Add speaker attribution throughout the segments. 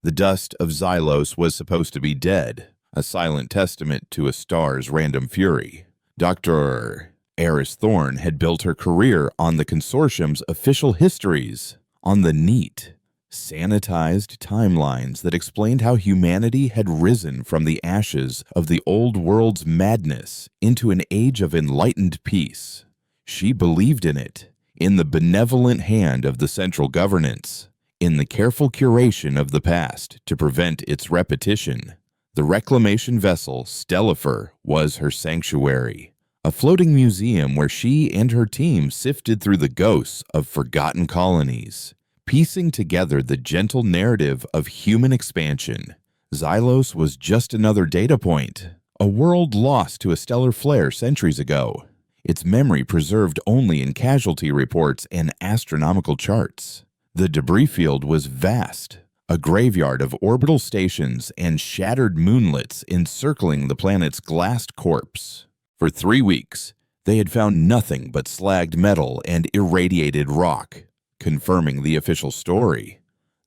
Speaker 1: The dust of Xylos was supposed to be dead, a silent testament to a star's random fury. Dr. Eris Thorne had built her career on the consortium's official histories, on the neat, sanitized timelines that explained how humanity had risen from the ashes of the old world's madness into an age of enlightened peace. She believed in it, in the benevolent hand of the central governance, in the careful curation of the past to prevent its repetition. The reclamation vessel, Stellifer, was her sanctuary, a floating museum where she and her team sifted through the ghosts of forgotten colonies, piecing together the gentle narrative of human expansion. Xylos was just another data point, a world lost to a stellar flare centuries ago, its memory preserved only in casualty reports and astronomical charts. The debris field was vast, a graveyard of orbital stations and shattered moonlets encircling the planet's glassed corpse. For 3 weeks, they had found nothing but slagged metal and irradiated rock, confirming the official story.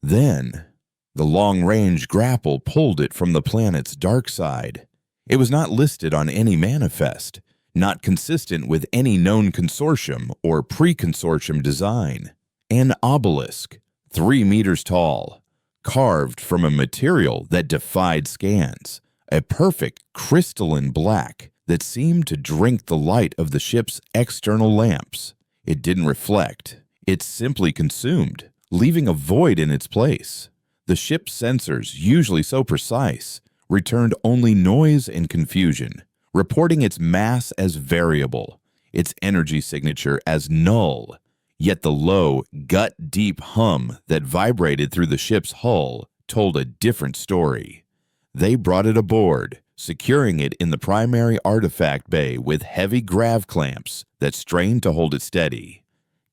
Speaker 1: Then, the long-range grapple pulled it from the planet's dark side. It was not listed on any manifest, not consistent with any known consortium or pre-consortium design. An obelisk, 3 meters tall, carved from a material that defied scans, a perfect crystalline black that seemed to drink the light of the ship's external lamps. It didn't reflect. It simply consumed, leaving a void in its place. The ship's sensors, usually so precise, returned only noise and confusion, reporting its mass as variable, its energy signature as null. Yet the low, gut-deep hum that vibrated through the ship's hull told a different story. They brought it aboard, securing it in the primary artifact bay with heavy grav clamps that strained to hold it steady.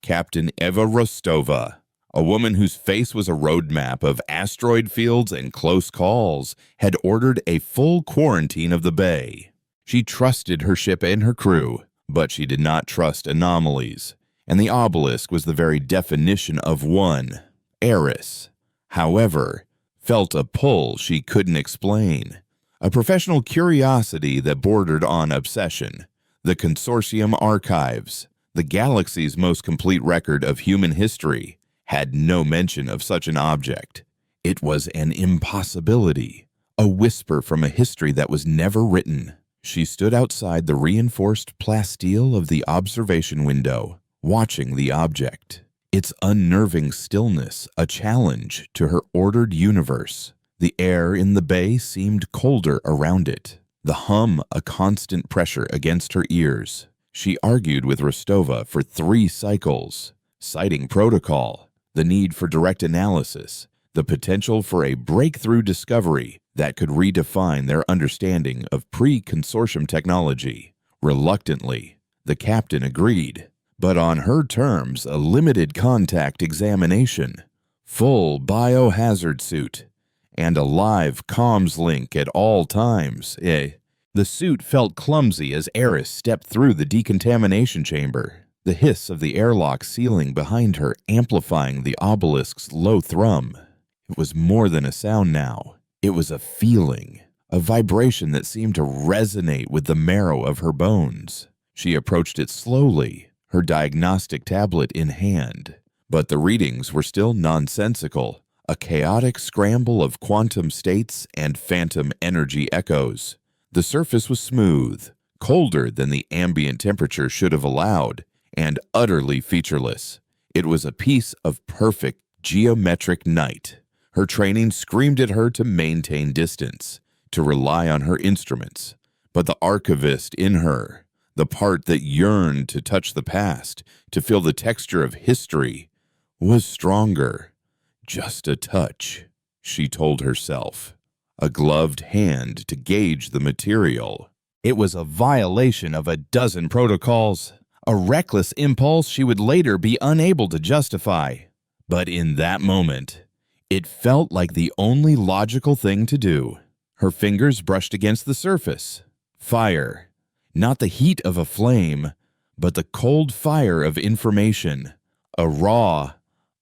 Speaker 1: Captain Eva Rostova, a woman whose face was a roadmap of asteroid fields and close calls, had ordered a full quarantine of the bay. She trusted her ship and her crew, but she did not trust anomalies, and the obelisk was the very definition of one. Eris, however, felt a pull she couldn't explain, a professional curiosity that bordered on obsession. The consortium archives, the galaxy's most complete record of human history, had no mention of such an object. It was an impossibility, a whisper from a history that was never written. She stood outside the reinforced plasteel of the observation window, watching the object, its unnerving stillness a challenge to her ordered universe. The air in the bay seemed colder around it, the hum a constant pressure against her ears. She argued with Rostova for 3 cycles, citing protocol, the need for direct analysis, the potential for a breakthrough discovery that could redefine their understanding of pre-consortium technology. Reluctantly, the captain agreed, but on her terms: a limited contact examination, full biohazard suit, and a live comms link at all times. The suit felt clumsy as Eris stepped through the decontamination chamber, the hiss of the airlock ceiling behind her amplifying the obelisk's low thrum. It was more than a sound now. It was a feeling, a vibration that seemed to resonate with the marrow of her bones. She approached it slowly, her diagnostic tablet in hand. But the readings were still nonsensical, a chaotic scramble of quantum states and phantom energy echoes. The surface was smooth, colder than the ambient temperature should have allowed, and utterly featureless. It was a piece of perfect geometric night. Her training screamed at her to maintain distance, to rely on her instruments. But the archivist in her, the part that yearned to touch the past, to feel the texture of history, was stronger. Just a touch, she told herself. A gloved hand to gauge the material. It was a violation of a dozen protocols, a reckless impulse she would later be unable to justify. But in that moment, it felt like the only logical thing to do. Her fingers brushed against the surface. Fire. Not the heat of a flame, but the cold fire of information. A raw,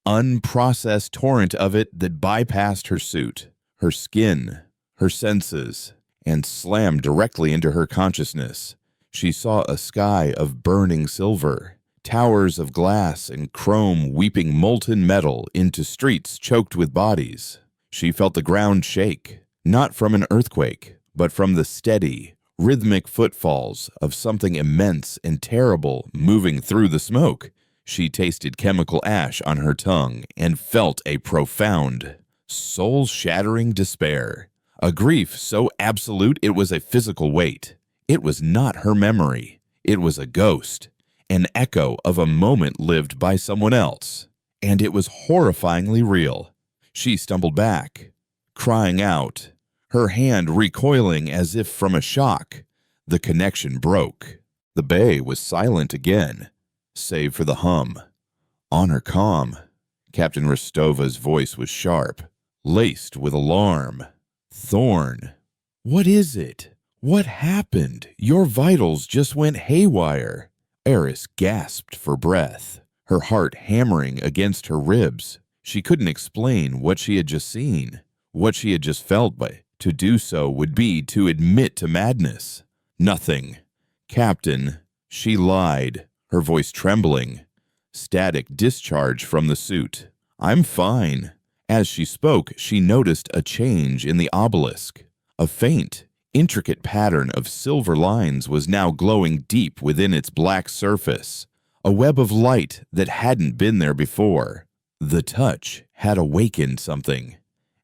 Speaker 1: unprocessed torrent of it that bypassed her suit, her skin, her senses, and slammed directly into her consciousness. She saw a sky of burning silver, towers of glass and chrome weeping molten metal into streets choked with bodies. She felt the ground shake, not from an earthquake, but from the steady, rhythmic footfalls of something immense and terrible moving through the smoke. She tasted chemical ash on her tongue and felt a profound, soul-shattering despair, a grief so absolute it was a physical weight. It was not her memory. It was a ghost, an echo of a moment lived by someone else, and it was horrifyingly real. She stumbled back, crying out, her hand recoiling as if from a shock. The connection broke. The bay was silent again, save for the hum. On her comm, Captain Rostova's voice was sharp, laced with alarm. Thorn, what is it? What happened? Your vitals just went haywire. Eris gasped for breath, her heart hammering against her ribs. She couldn't explain what she had just seen, what she had just felt, but to do so would be to admit to madness. Nothing. Captain, she lied, her voice trembling. Static discharge from the suit. I'm fine. As she spoke, she noticed a change in the obelisk. A faint, intricate pattern of silver lines was now glowing deep within its black surface, a web of light that hadn't been there before. The touch had awakened something,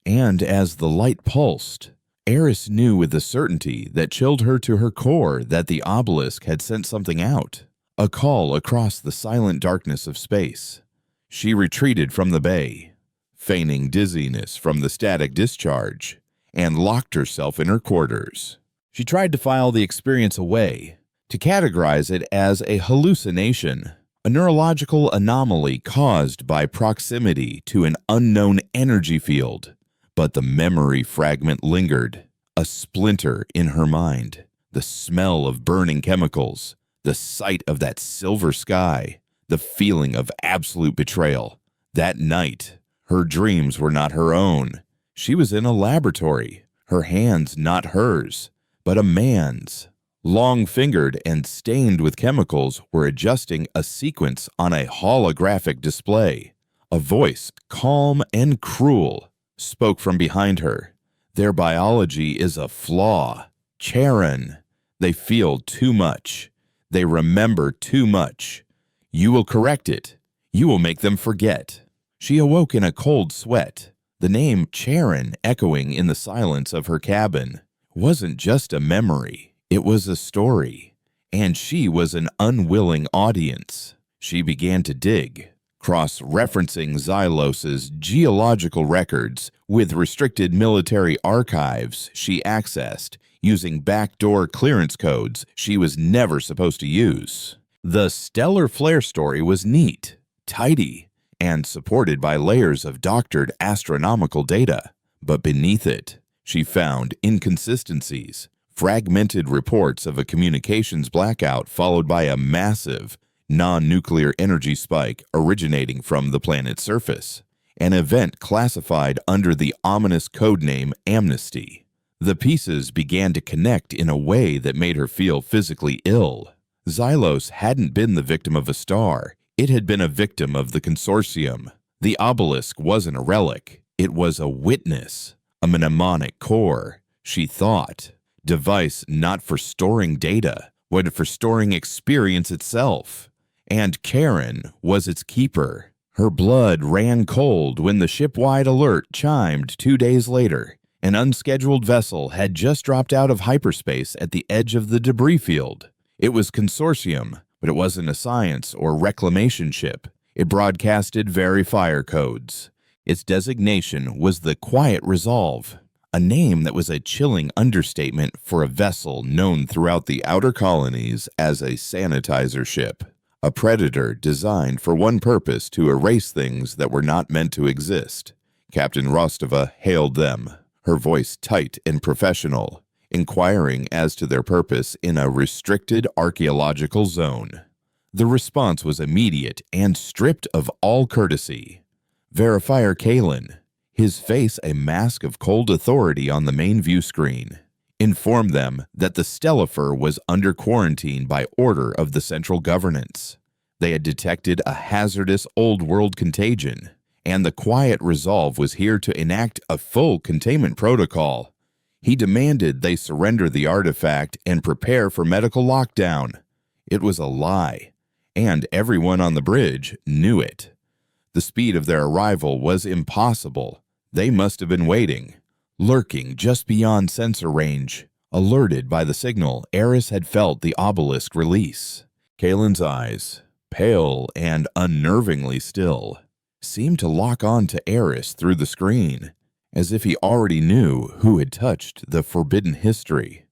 Speaker 1: and as the light pulsed, Eris knew with a certainty that chilled her to her core that the obelisk had sent something out, a call across the silent darkness of space. She retreated from the bay, feigning dizziness from the static discharge, and locked herself in her quarters. She tried to file the experience away, to categorize it as a hallucination, a neurological anomaly caused by proximity to an unknown energy field. But the memory fragment lingered, a splinter in her mind, the smell of burning chemicals, the sight of that silver sky, the feeling of absolute betrayal. That night, her dreams were not her own. She was in a laboratory, her hands not hers, but a man's. Long-fingered and stained with chemicals were adjusting a sequence on a holographic display. A voice, calm and cruel, spoke from behind her. Their biology is a flaw. Charon. They feel too much. They remember too much. You will correct it. You will make them forget. She awoke in a cold sweat. The name Charon echoing in the silence of her cabin wasn't just a memory. It was a story. And she was an unwilling audience. She began to dig, cross-referencing Xylos's geological records with restricted military archives she accessed using backdoor clearance codes she was never supposed to use. The stellar flare story was neat, tidy, and supported by layers of doctored astronomical data. But beneath it, she found inconsistencies, fragmented reports of a communications blackout followed by a massive, non-nuclear energy spike originating from the planet's surface, an event classified under the ominous codename Amnesty. The pieces began to connect in a way that made her feel physically ill. Xylos hadn't been the victim of a star. It had been a victim of the consortium. The obelisk wasn't a relic. It was a witness, a mnemonic core, she thought. Device not for storing data, but for storing experience itself. And Karen was its keeper. Her blood ran cold when the ship-wide alert chimed 2 days later. An unscheduled vessel had just dropped out of hyperspace at the edge of the debris field. It was consortium, but it wasn't a science or reclamation ship. It broadcasted verifier codes. Its designation was the Quiet Resolve, a name that was a chilling understatement for a vessel known throughout the outer colonies as a sanitizer ship, a predator designed for one purpose: to erase things that were not meant to exist. Captain Rostova hailed them, her voice tight and professional, inquiring as to their purpose in a restricted archaeological zone. The response was immediate and stripped of all courtesy. Verifier Kalen, his face a mask of cold authority on the main view screen, informed them that the Stellifer was under quarantine by order of the central governance. They had detected a hazardous old-world contagion, and the Quiet Resolve was here to enact a full containment protocol. He demanded they surrender the artifact and prepare for medical lockdown. It was a lie, and everyone on the bridge knew it. The speed of their arrival was impossible. They must have been waiting, lurking just beyond sensor range. Alerted by the signal, Eris had felt the obelisk release. Kalen's eyes, pale and unnervingly still, seemed to lock on to Eris through the screen, as if he already knew who had touched the forbidden history.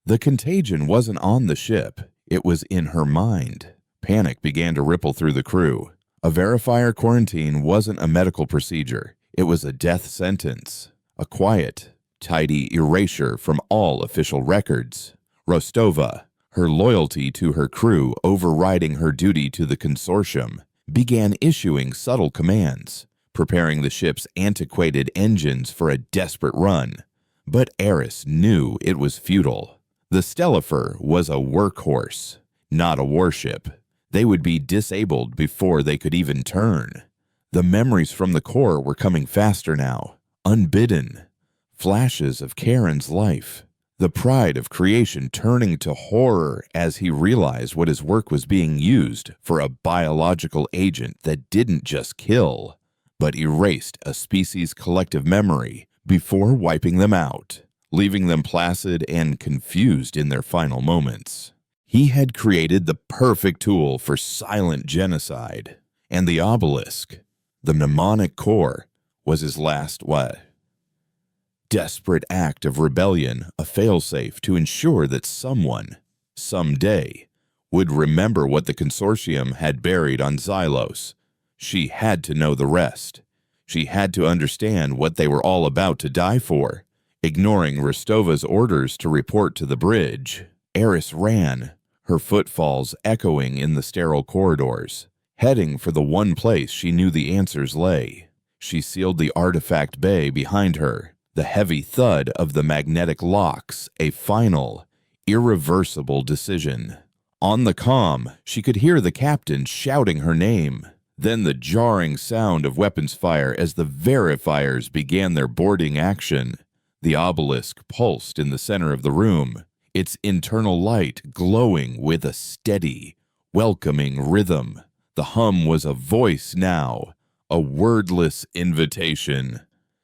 Speaker 1: The contagion wasn't on the ship, it was in her mind. Panic began to ripple through the crew. A verifier quarantine wasn't a medical procedure, it was a death sentence. A quiet, tidy erasure from all official records. Rostova, her loyalty to her crew overriding her duty to the consortium, began issuing subtle commands, preparing the ship's antiquated engines for a desperate run. But Eris knew it was futile. The Stellifer was a workhorse, not a warship. They would be disabled before they could even turn. The memories from the core were coming faster now, unbidden. Flashes of Karen's life, the pride of creation turning to horror as he realized what his work was being used for a biological agent that didn't just kill, but erased a species' collective memory before wiping them out, leaving them placid and confused in their final moments. He had created the perfect tool for silent genocide, and the obelisk, the mnemonic core, was his last desperate act of rebellion, a failsafe to ensure that someone, someday, would remember what the consortium had buried on Xylos. She had to know the rest. She had to understand what they were all about to die for. Ignoring Rostova's orders to report to the bridge, Eris ran, her footfalls echoing in the sterile corridors, heading for the one place she knew the answers lay. She sealed the artifact bay behind her, the heavy thud of the magnetic locks, a final, irreversible decision. On the comm, she could hear the captain shouting her name, then the jarring sound of weapons fire as the verifiers began their boarding action. The obelisk pulsed in the center of the room, its internal light glowing with a steady, welcoming rhythm. The hum was a voice now, a wordless invitation.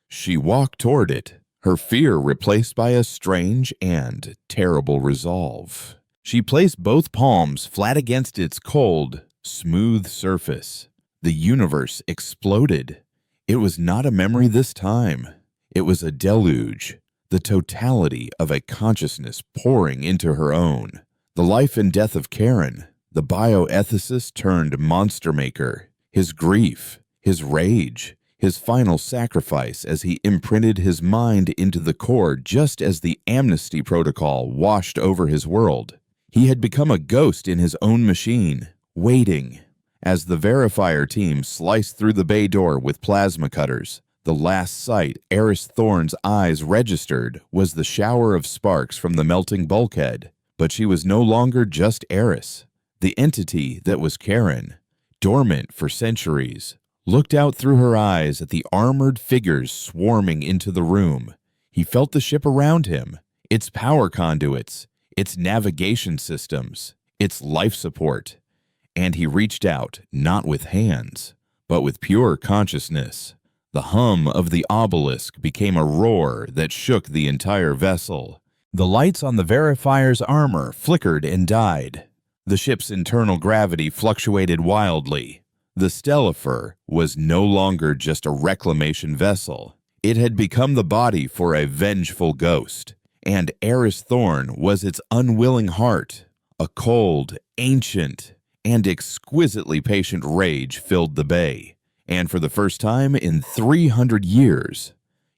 Speaker 1: She walked toward it, her fear replaced by a strange and terrible resolve. She placed both palms flat against its cold, smooth surface. The universe exploded. It was not a memory this time. It was a deluge, the totality of a consciousness pouring into her own. The life and death of Karen, the bioethicist turned monster maker, his grief, his rage, his final sacrifice as he imprinted his mind into the core just as the amnesty protocol washed over his world. He had become a ghost in his own machine, waiting. As the verifier team sliced through the bay door with plasma cutters, the last sight Eris Thorne's eyes registered was the shower of sparks from the melting bulkhead. But she was no longer just Eris. The entity that was Karen, dormant for centuries, looked out through her eyes at the armored figures swarming into the room. He felt the ship around him, its power conduits, its navigation systems, its life support. And he reached out, not with hands, but with pure consciousness. The hum of the obelisk became a roar that shook the entire vessel. The lights on the verifier's armor flickered and died. The ship's internal gravity fluctuated wildly. The Stellifer was no longer just a reclamation vessel. It had become the body for a vengeful ghost, and Eris Thorne was its unwilling heart. A cold, ancient, and exquisitely patient rage filled the bay. And for the first time in 300 years,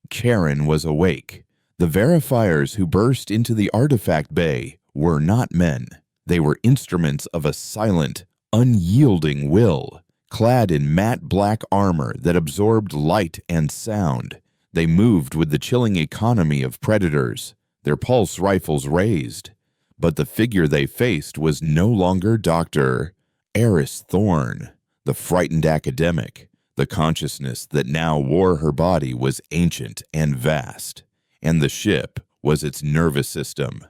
Speaker 1: Karen was awake. The verifiers who burst into the artifact bay were not men. They were instruments of a silent, unyielding will, Clad in matte black armor that absorbed light and sound, they moved with the chilling economy of predators, their pulse rifles raised. But the figure they faced was no longer Dr. Eris Thorne, the frightened academic. The consciousness that now wore her body was ancient and vast, and the ship was its nervous system.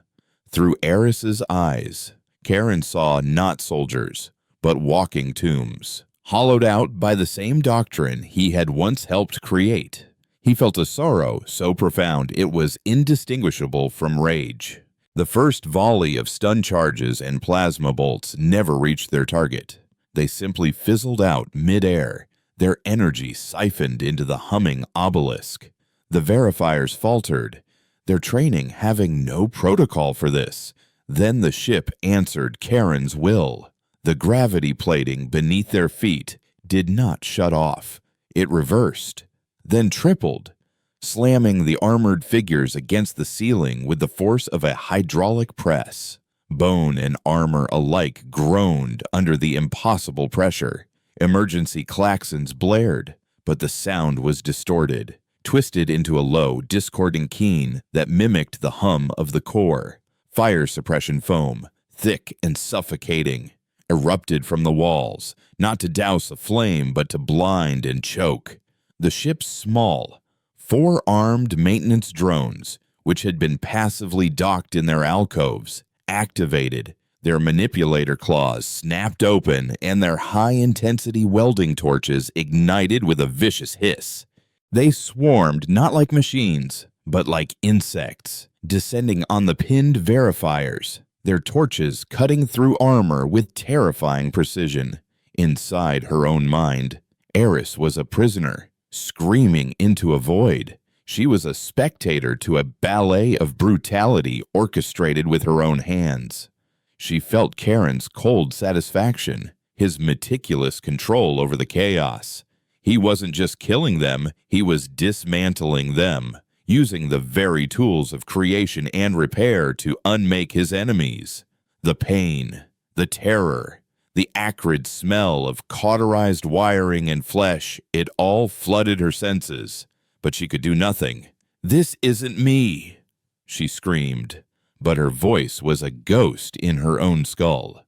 Speaker 1: Through Eris's eyes, Karen saw not soldiers, but walking tombs, hollowed out by the same doctrine he had once helped create. He felt a sorrow so profound it was indistinguishable from rage. The first volley of stun charges and plasma bolts never reached their target. They simply fizzled out mid-air, their energy siphoned into the humming obelisk. The verifiers faltered, their training having no protocol for this. Then the ship answered Karen's will. The gravity plating beneath their feet did not shut off. It reversed, then tripled, slamming the armored figures against the ceiling with the force of a hydraulic press. Bone and armor alike groaned under the impossible pressure. Emergency klaxons blared, but the sound was distorted, twisted into a low, discordant keen that mimicked the hum of the core. Fire suppression foam, thick and suffocating, erupted from the walls, not to douse a flame but to blind and choke. The ship's small, four-armed maintenance drones, which had been passively docked in their alcoves, activated. Their manipulator claws snapped open, and their high-intensity welding torches ignited with a vicious hiss. They swarmed not like machines, but like insects, descending on the pinned verifiers, their torches cutting through armor with terrifying precision. Inside her own mind, Eris was a prisoner, screaming into a void. She was a spectator to a ballet of brutality orchestrated with her own hands. She felt Karen's cold satisfaction, his meticulous control over the chaos. He wasn't just killing them, he was dismantling them, using the very tools of creation and repair to unmake his enemies. The pain, the terror, the acrid smell of cauterized wiring and flesh, it all flooded her senses. But she could do nothing. "This isn't me," she screamed, but her voice was a ghost in her own skull.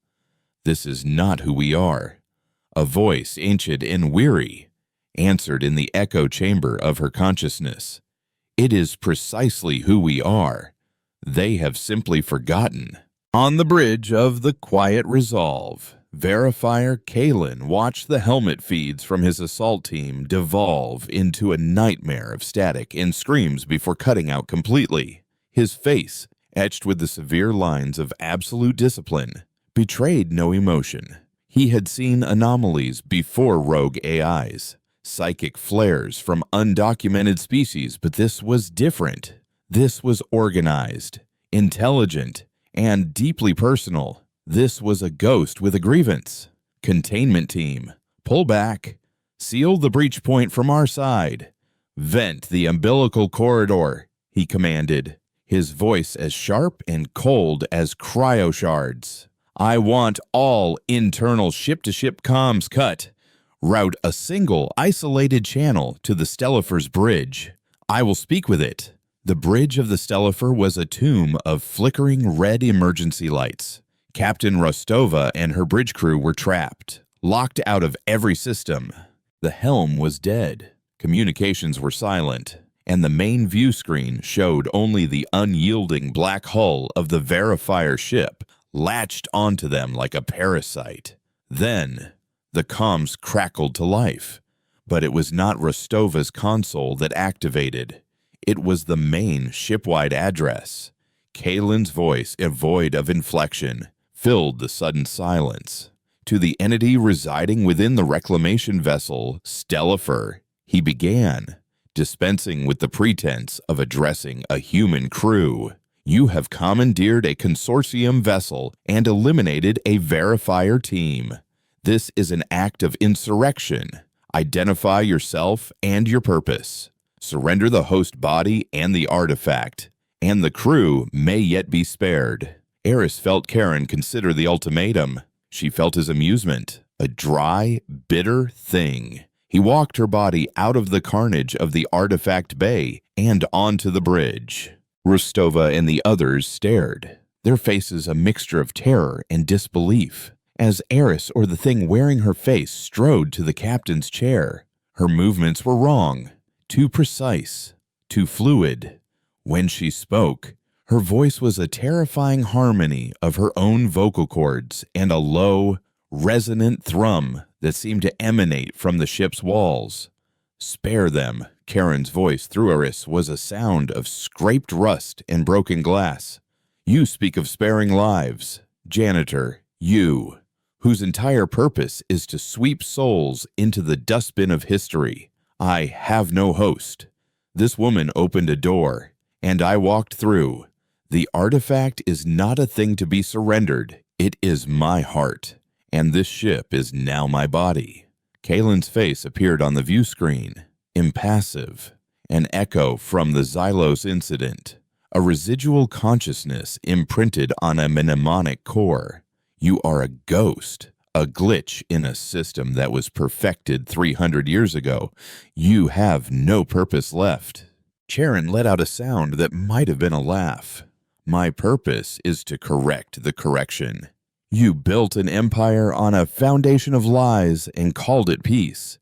Speaker 1: "This is not who we are." A voice, ancient and weary, answered in the echo chamber of her consciousness. "It is precisely who we are. They have simply forgotten." On the bridge of the Quiet Resolve, verifier Kalen watched the helmet feeds from his assault team devolve into a nightmare of static and screams before cutting out completely. His face, etched with the severe lines of absolute discipline, betrayed no emotion. He had seen anomalies before rogue AIs, psychic flares from undocumented species, but this was different. This was organized, intelligent, and deeply personal. This was a ghost with a grievance. "Containment team, pull back. Seal the breach point from our side. Vent the umbilical corridor," he commanded, his voice as sharp and cold as cryo shards. "I want all internal ship-to-ship comms cut. Route a single, isolated channel to the Stellifer's bridge. I will speak with it." The bridge of the Stellifer was a tomb of flickering red emergency lights. Captain Rostova and her bridge crew were trapped, locked out of every system. The helm was dead, communications were silent, and the main view screen showed only the unyielding black hull of the verifier ship latched onto them like a parasite. Then, the comms crackled to life, but it was not Rostova's console that activated. It was the main shipwide address. Kalen's voice, void of inflection, filled the sudden silence. To the entity residing within the reclamation vessel, Stellifer, he began, dispensing with the pretense of addressing a human crew. "You have commandeered a consortium vessel and eliminated a verifier team. This is an act of insurrection. Identify yourself and your purpose. Surrender the host body and the artifact, and the crew may yet be spared." Eris felt Karen consider the ultimatum. She felt his amusement. a dry, bitter thing. He walked her body out of the carnage of the artifact bay and onto the bridge. Rostova and the others stared, their faces a mixture of terror and disbelief, as Eris or the thing wearing her face strode to the captain's chair. Her movements were wrong, too precise, too fluid. When she spoke, her voice was a terrifying harmony of her own vocal cords and a low, resonant thrum that seemed to emanate from the ship's walls. "Spare them," Karen's voice through Eris was a sound of scraped rust and broken glass. "You speak of sparing lives. Janitor, you, whose entire purpose is to sweep souls into the dustbin of history. I have no host. This woman opened a door, and I walked through. The artifact is not a thing to be surrendered. It is my heart, and this ship is now my body." Kalen's face appeared on the view screen, impassive, an echo from the Xylos incident, a residual consciousness imprinted on a mnemonic core. You are a ghost, a glitch in a system that was perfected 300 years ago. You have no purpose left. Charon let out a sound that might have been a laugh. My purpose is to correct the correction. You built an empire on a foundation of lies and called it peace.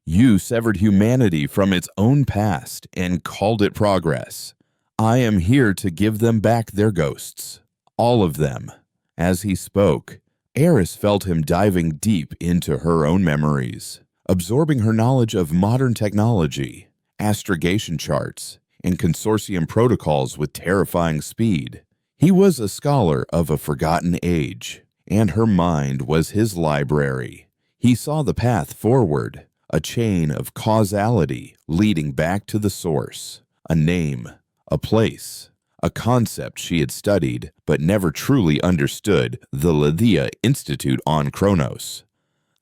Speaker 1: You severed humanity from its own past and called it progress. I am here to give them back their ghosts. All of them. As he spoke, Eris felt him diving deep into her own memories, absorbing her knowledge of modern technology, astrogation charts, and consortium protocols with terrifying speed. He was a scholar of a forgotten age, and her mind was his library. He saw the path forward, a chain of causality leading back to the source, a name, a place, a concept she had studied but never truly understood, the Lydia Institute on Kronos,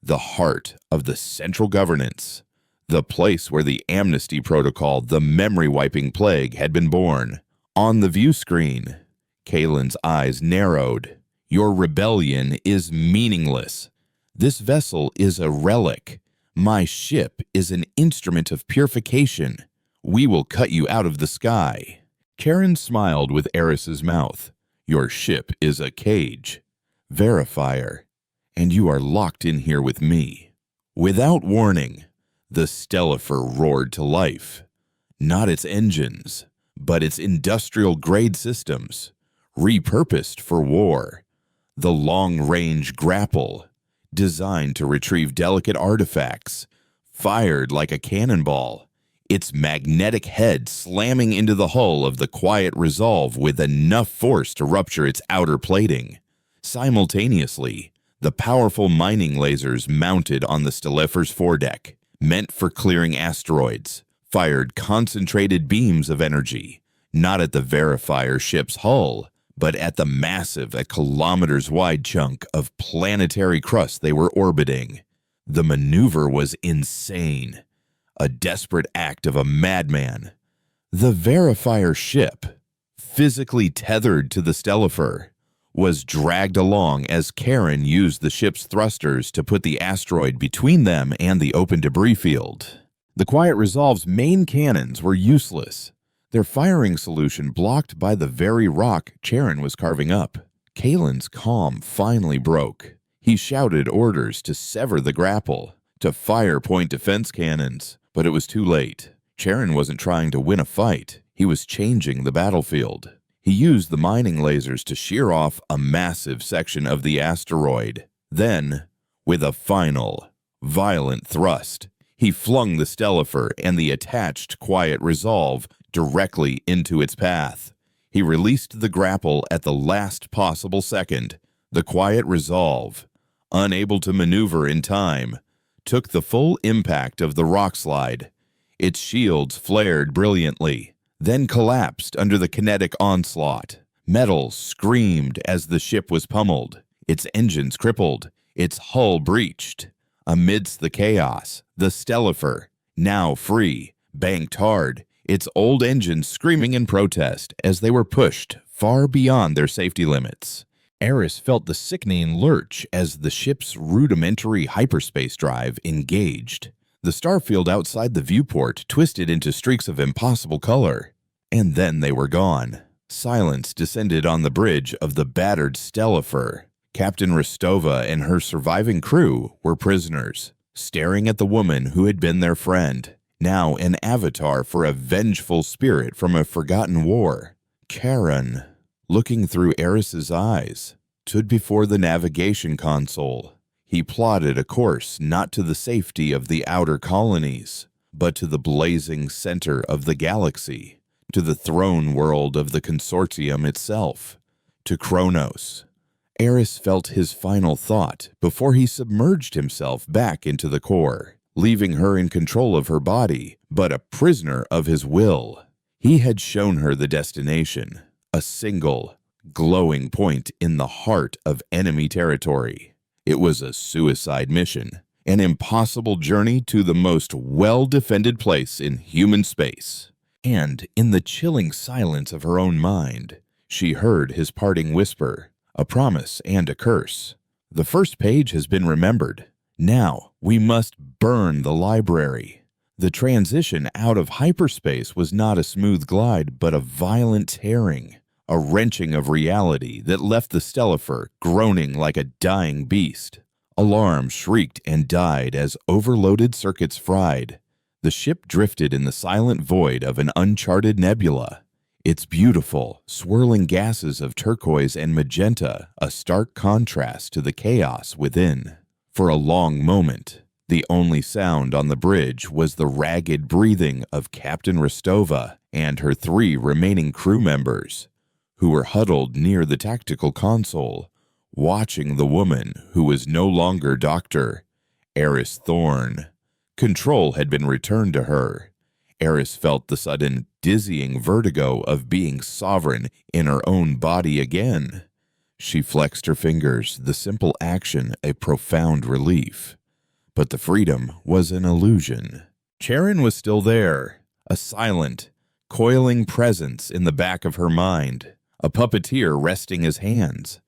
Speaker 1: the heart of the central governance, the place where the amnesty protocol, the memory-wiping plague, had been born. On the view screen, Kalen's eyes narrowed. Your rebellion is meaningless. This vessel is a relic. My ship is an instrument of purification. We will cut you out of the sky. Karen smiled with Eris's mouth. Your ship is a cage. Verifier. And you are locked in here with me. Without warning, the Stellifer roared to life. Not its engines, but its industrial-grade systems, repurposed for war. The long-range grapple, designed to retrieve delicate artifacts, fired like a cannonball, its magnetic head slamming into the hull of the Quiet Resolve with enough force to rupture its outer plating. Simultaneously, the powerful mining lasers mounted on the Stellifer's foredeck, meant for clearing asteroids, fired concentrated beams of energy, not at the Verifier ship's hull, but at the massive, a kilometers-wide chunk of planetary crust they were orbiting. The maneuver was insane, a desperate act of a madman. The Verifier ship, physically tethered to the Stellifer, was dragged along as Karen used the ship's thrusters to put the asteroid between them and the open debris field. The Quiet Resolve's main cannons were useless, their firing solution blocked by the very rock Charon was carving up. Kalen's calm finally broke. He shouted orders to sever the grapple, to fire point defense cannons, but it was too late. Charon wasn't trying to win a fight. He was changing the battlefield. He used the mining lasers to shear off a massive section of the asteroid. Then, with a final, violent thrust, he flung the Stellifer and the attached Quiet Resolve directly into its path. He released the grapple at the last possible second. The Quiet Resolve, unable to maneuver in time, took the full impact of the rockslide. Its shields flared brilliantly, then collapsed under the kinetic onslaught. Metal screamed as the ship was pummeled, its engines crippled, its hull breached. Amidst the chaos, the Stellifer, now free, banked hard, its old engines screaming in protest as they were pushed far beyond their safety limits. Eris felt the sickening lurch as the ship's rudimentary hyperspace drive engaged. The starfield outside the viewport twisted into streaks of impossible color. And then they were gone. Silence descended on the bridge of the battered Stellifer. Captain Rostova and her surviving crew were prisoners, staring at the woman who had been their friend, now an avatar for a vengeful spirit from a forgotten war. Karen, looking through Eris's eyes, stood before the navigation console. He plotted a course not to the safety of the outer colonies, but to the blazing center of the galaxy, to the throne world of the consortium itself, to Kronos. Eris felt his final thought before he submerged himself back into the core, leaving her in control of her body, but a prisoner of his will. He had shown her the destination, a single, glowing point in the heart of enemy territory. It was a suicide mission, an impossible journey to the most well-defended place in human space. And in the chilling silence of her own mind, she heard his parting whisper, a promise and a curse. The first page has been remembered. Now we must burn the library. The transition out of hyperspace was not a smooth glide, but a violent tearing, a wrenching of reality that left the Stellifer groaning like a dying beast. Alarms shrieked and died as overloaded circuits fried. The ship drifted in the silent void of an uncharted nebula, its beautiful, swirling gases of turquoise and magenta a stark contrast to the chaos within. For a long moment, the only sound on the bridge was the ragged breathing of Captain Rostova and her 3 remaining crew members, who were huddled near the tactical console, watching the woman who was no longer Dr. Eris Thorne. Control had been returned to her. Eris felt the sudden, dizzying vertigo of being sovereign in her own body again. She flexed her fingers, the simple action a profound relief. But the freedom was an illusion. Charon was still there, a silent, coiling presence in the back of her mind, a puppeteer resting his hands.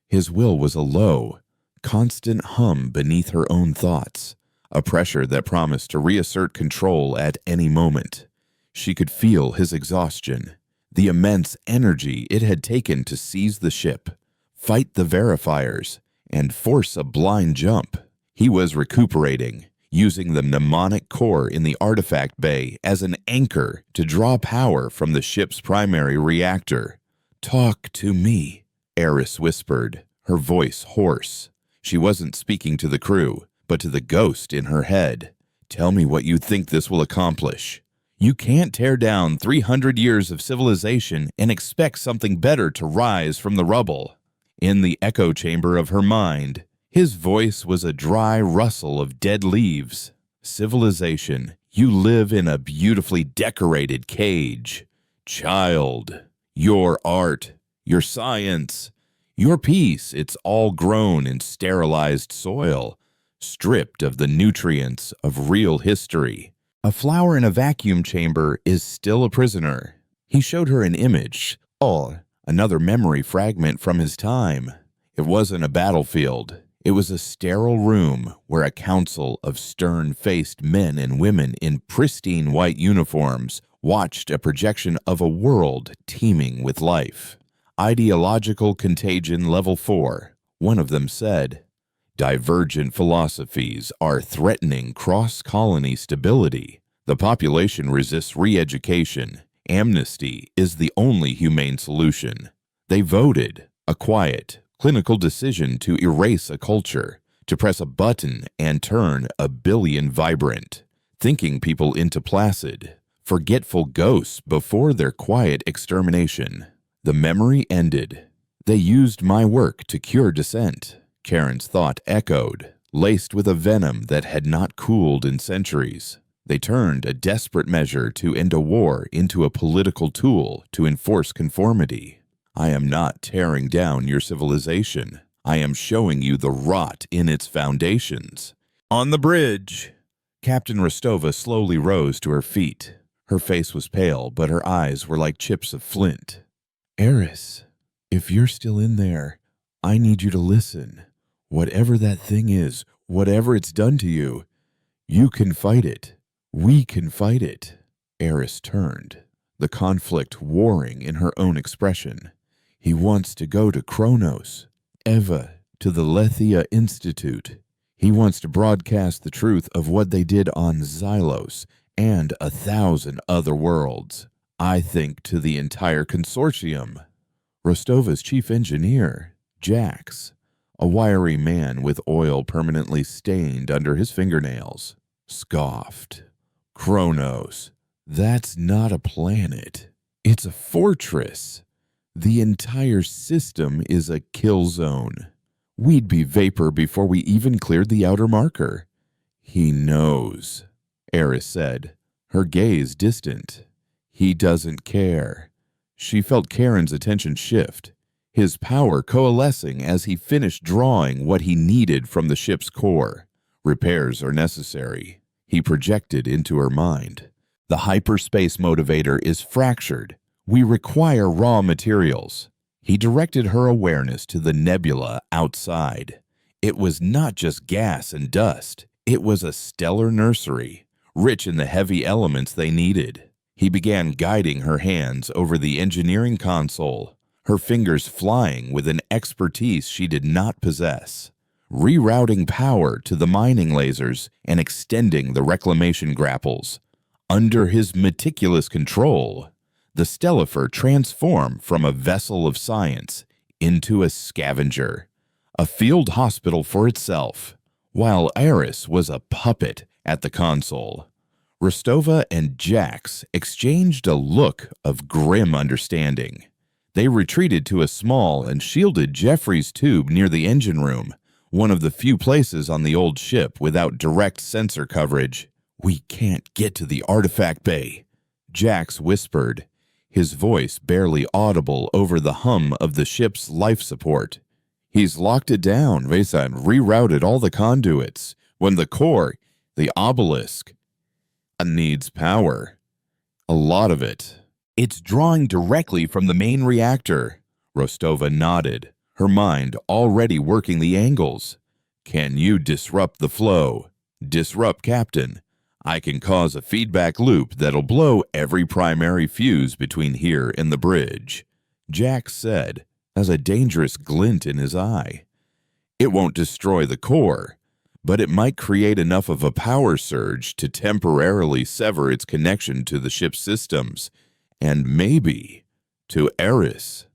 Speaker 1: His will was a low, constant hum beneath her own thoughts, a pressure that promised to reassert control at any moment. She could feel his exhaustion, the immense energy it had taken to seize the ship, fight the verifiers, and force a blind jump. He was recuperating, using the mnemonic core in the artifact bay as an anchor to draw power from the ship's primary reactor. "Talk to me," Eris whispered, her voice hoarse. She wasn't speaking to the crew, but to the ghost in her head. "Tell me what you think this will accomplish. You can't tear down 300 years of civilization and expect something better to rise from the rubble." In the echo chamber of her mind, his voice was a dry rustle of dead leaves. "Civilization, you live in a beautifully decorated cage. Child, your art, your science, your peace, it's all grown in sterilized soil, stripped of the nutrients of real history. A flower in a vacuum chamber is still a prisoner." He showed her an image, another memory fragment from his time. It wasn't a battlefield. It was a sterile room where a council of stern-faced men and women in pristine white uniforms watched a projection of a world teeming with life. "Ideological contagion level 4, one of them said. "Divergent philosophies are threatening cross-colony stability. The population resists re-education. Amnesty is the only humane solution." They voted, a quiet, clinical decision to erase a culture, to press a button and turn a billion vibrant, thinking people into placid, forgetful ghosts before their quiet extermination. The memory ended. "They used my work to cure dissent," Karen's thought echoed, laced with a venom that had not cooled in centuries. "They turned a desperate measure to end a war into a political tool to enforce conformity. I am not tearing down your civilization. I am showing you the rot in its foundations." On the bridge, Captain Rostova slowly rose to her feet. Her face was pale, but her eyes were like chips of flint. "Eris, if you're still in there, I need you to listen. Whatever that thing is, whatever it's done to you, you can fight it. We can fight it. Eris turned, the conflict warring in her own expression. He wants to go to Kronos, Eva, to the Lethia Institute. He wants to broadcast the truth of what they did on Xylos and 1,000 other worlds. I think to the entire consortium. Rostova's chief engineer, Jax, a wiry man with oil permanently stained under his fingernails, scoffed. Kronos, that's not a planet. It's a fortress. The entire system is a kill zone. We'd be vapor before we even cleared the outer marker. He knows, Eris said, her gaze distant. He doesn't care. She felt Karen's attention shift, his power coalescing as he finished drawing what he needed from the ship's core. Repairs are necessary, he projected into her mind. The hyperspace motivator is fractured. We require raw materials. He directed her awareness to the nebula outside. It was not just gas and dust. It was a stellar nursery, rich in the heavy elements they needed. He began guiding her hands over the engineering console, her fingers flying with an expertise she did not possess, rerouting power to the mining lasers and extending the reclamation grapples. Under his meticulous control, the Stellifer transformed from a vessel of science into a scavenger, a field hospital for itself, while Eris was a puppet at the console. Rostova and Jax exchanged a look of grim understanding. They retreated to a small and shielded Jeffries tube near the engine room, one of the few places on the old ship without direct sensor coverage. "We can't get to the artifact bay," Jax whispered, his voice barely audible over the hum of the ship's life support. "He's locked it down, Vesa, and rerouted all the conduits. When the core, the obelisk, needs power. A lot of it. It's drawing directly from the main reactor." Rostova nodded, her mind already working the angles. "Can you disrupt the flow?" "Disrupt, Captain. I can cause a feedback loop that'll blow every primary fuse between here and the bridge," Jack said, as a dangerous glint in his eye. "It won't destroy the core, but it might create enough of a power surge to temporarily sever its connection to the ship's systems, and maybe to Eris.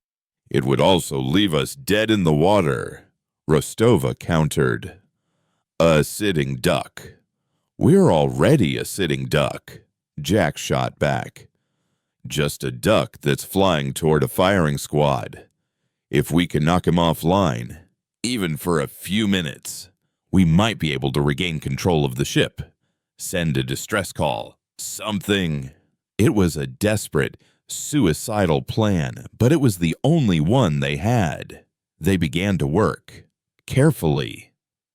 Speaker 1: It would also leave us dead in the water," Rostova countered. "A sitting duck." "We're already a sitting duck," Jack shot back. "Just a duck that's flying toward a firing squad. If we can knock him offline, even for a few minutes, we might be able to regain control of the ship. Send a distress call. Something." It was a desperate, suicidal plan, but it was the only one they had. They began to work, carefully,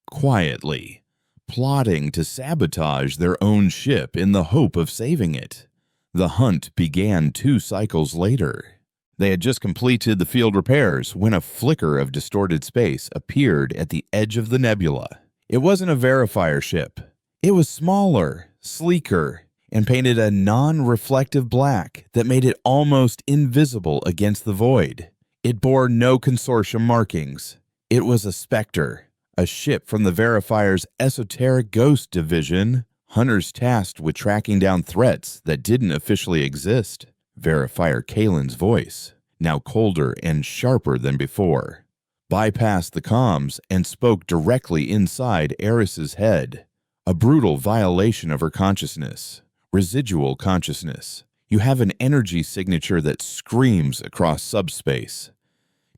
Speaker 1: quietly, plotting to sabotage their own ship in the hope of saving it. The hunt began 2 cycles later. They had just completed the field repairs when a flicker of distorted space appeared at the edge of the nebula. It wasn't a verifier ship. It was smaller, sleeker, and painted a non-reflective black that made it almost invisible against the void. It bore no consortium markings. It was a Spectre, a ship from the Verifier's esoteric ghost division, hunters tasked with tracking down threats that didn't officially exist. Verifier Kalen's voice, now colder and sharper than before, bypassed the comms and spoke directly inside Eris's head. A brutal violation of her consciousness, residual consciousness. You have an energy signature that screams across subspace.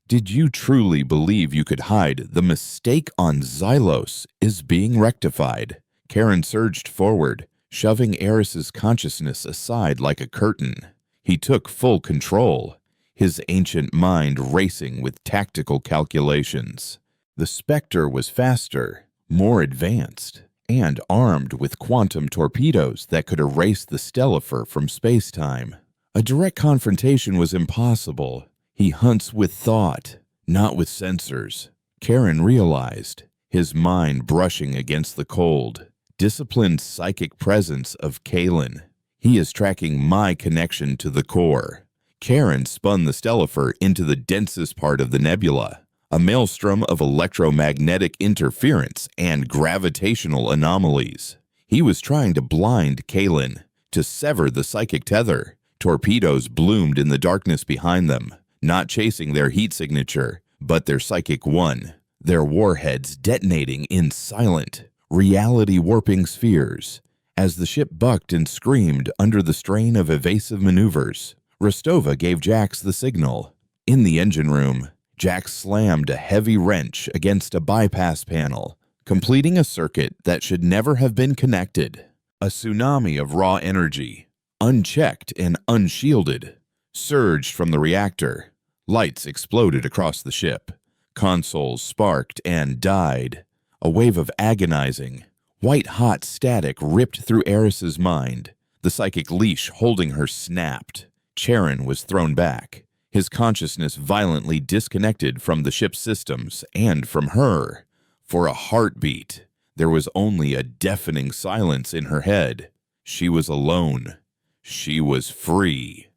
Speaker 1: Did you truly believe you could hide? The mistake on Xylos is being rectified. Karen surged forward, shoving Eris's consciousness aside like a curtain. He took full control, his ancient mind racing with tactical calculations. The Spectre was faster, more advanced, and armed with quantum torpedoes that could erase the Stellifer from space-time. A direct confrontation was impossible. He hunts with thought, Not with sensors. Karen realized, his mind brushing against the cold, disciplined psychic presence of Kalen. He is tracking my connection to the core. Karen spun the Stellifer into the densest part of the nebula, a maelstrom of electromagnetic interference and gravitational anomalies. He was trying to blind Kalen, to sever the psychic tether. Torpedoes bloomed in the darkness behind them, not chasing their heat signature, but their psychic one, their warheads detonating in silent, reality-warping spheres. As the ship bucked and screamed under the strain of evasive maneuvers, Rostova gave Jax the signal. In the engine room, Jax slammed a heavy wrench against a bypass panel, completing a circuit that should never have been connected. A tsunami of raw energy, unchecked and unshielded, surged from the reactor. Lights exploded across the ship. Consoles sparked and died. A wave of agonizing, white-hot static ripped through Eris's mind. The psychic leash holding her snapped. Charon was thrown back, his consciousness violently disconnected from the ship's systems and from her. For a heartbeat, there was only a deafening silence in her head. She was alone. She was free.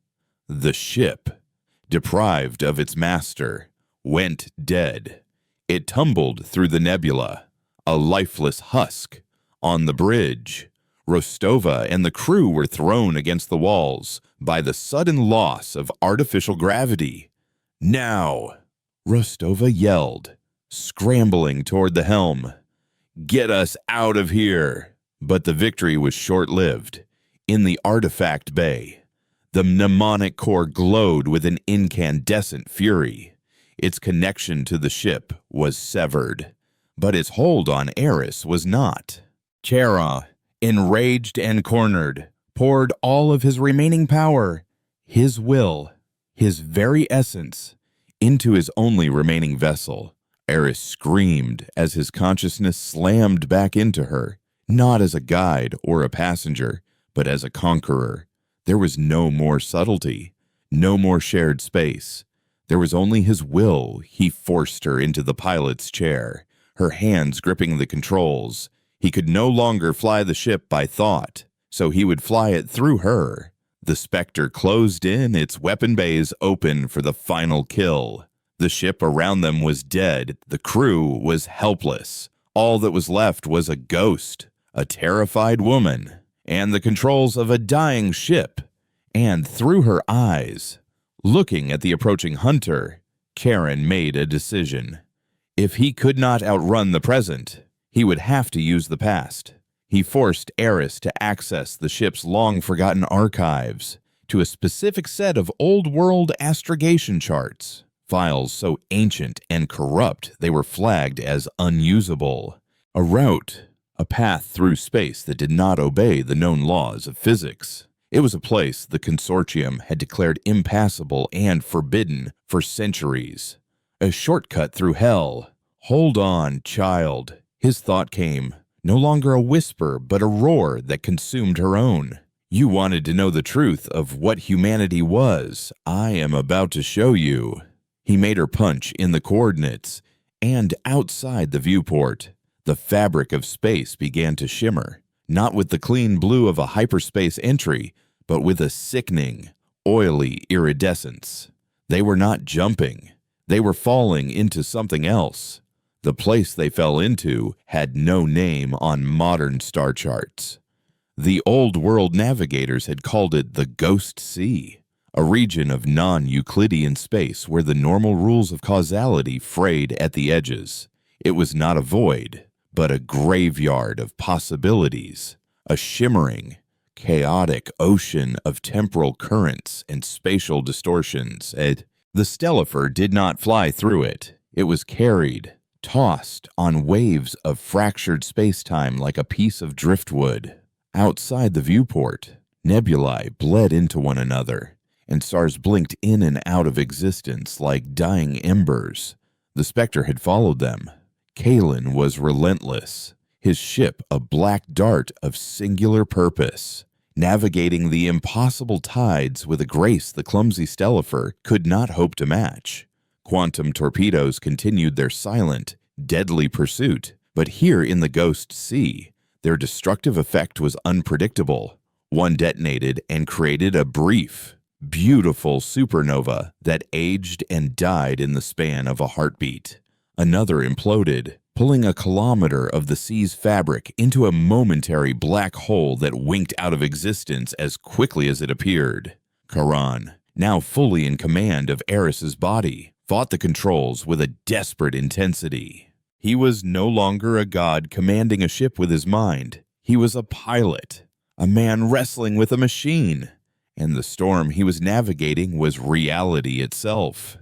Speaker 1: The ship, deprived of its master, went dead. It tumbled through the nebula, a lifeless husk. On the bridge, Rostova and the crew were thrown against the walls by the sudden loss of artificial gravity. Now, Rostova yelled, scrambling toward the helm. Get us out of here! But the victory was short-lived. In the artifact bay, the mnemonic core glowed with an incandescent fury. Its connection to the ship was severed, but its hold on Eris was not. Chera, enraged and cornered, poured all of his remaining power, his will, his very essence, into his only remaining vessel. Eris screamed as his consciousness slammed back into her, not as a guide or a passenger, but as a conqueror. There was no more subtlety, no more shared space. There was only his will. He forced her into the pilot's chair, her hands gripping the controls. He could no longer fly the ship by thought, so he would fly it through her. The Spectre closed in, its weapon bays open for the final kill. The ship around them was dead. The crew was helpless. All that was left was a ghost, a terrified woman, and the controls of a dying ship. And through her eyes, looking at the approaching hunter, Karen made a decision. If he could not outrun the present, he would have to use the past. He forced Eris to access the ship's long-forgotten archives, to a specific set of old-world astrogation charts, files so ancient and corrupt they were flagged as unusable. A route, a path through space that did not obey the known laws of physics. It was a place the Consortium had declared impassable and forbidden for centuries. A shortcut through hell. Hold on, child. His thought came, no longer a whisper, but a roar that consumed her own. You wanted to know the truth of what humanity was. I am about to show you. He made her punch in the coordinates, and outside the viewport, the fabric of space began to shimmer, not with the clean blue of a hyperspace entry, but with a sickening, oily iridescence. They were not jumping. They were falling into something else. The place they fell into had no name on modern star charts. The old world navigators had called it the Ghost Sea, a region of non-Euclidean space where the normal rules of causality frayed at the edges. It was not a void, but a graveyard of possibilities, a shimmering, chaotic ocean of temporal currents and spatial distortions. The Stellifer did not fly through it. It was carried, tossed on waves of fractured space-time like a piece of driftwood. Outside the viewport, nebulae bled into one another, and stars blinked in and out of existence like dying embers. The Spectre had followed them. Kalen was relentless, his ship a black dart of singular purpose, navigating the impossible tides with a grace the clumsy Stellifer could not hope to match. Quantum torpedoes continued their silent, deadly pursuit, but here in the Ghost Sea, their destructive effect was unpredictable. One detonated and created a brief, beautiful supernova that aged and died in the span of a heartbeat. Another imploded, pulling a kilometer of the sea's fabric into a momentary black hole that winked out of existence as quickly as it appeared. Charon, now fully in command of Eris's body, fought the controls with a desperate intensity. He was no longer a god commanding a ship with his mind. He was a pilot, a man wrestling with a machine, and the storm he was navigating was reality itself.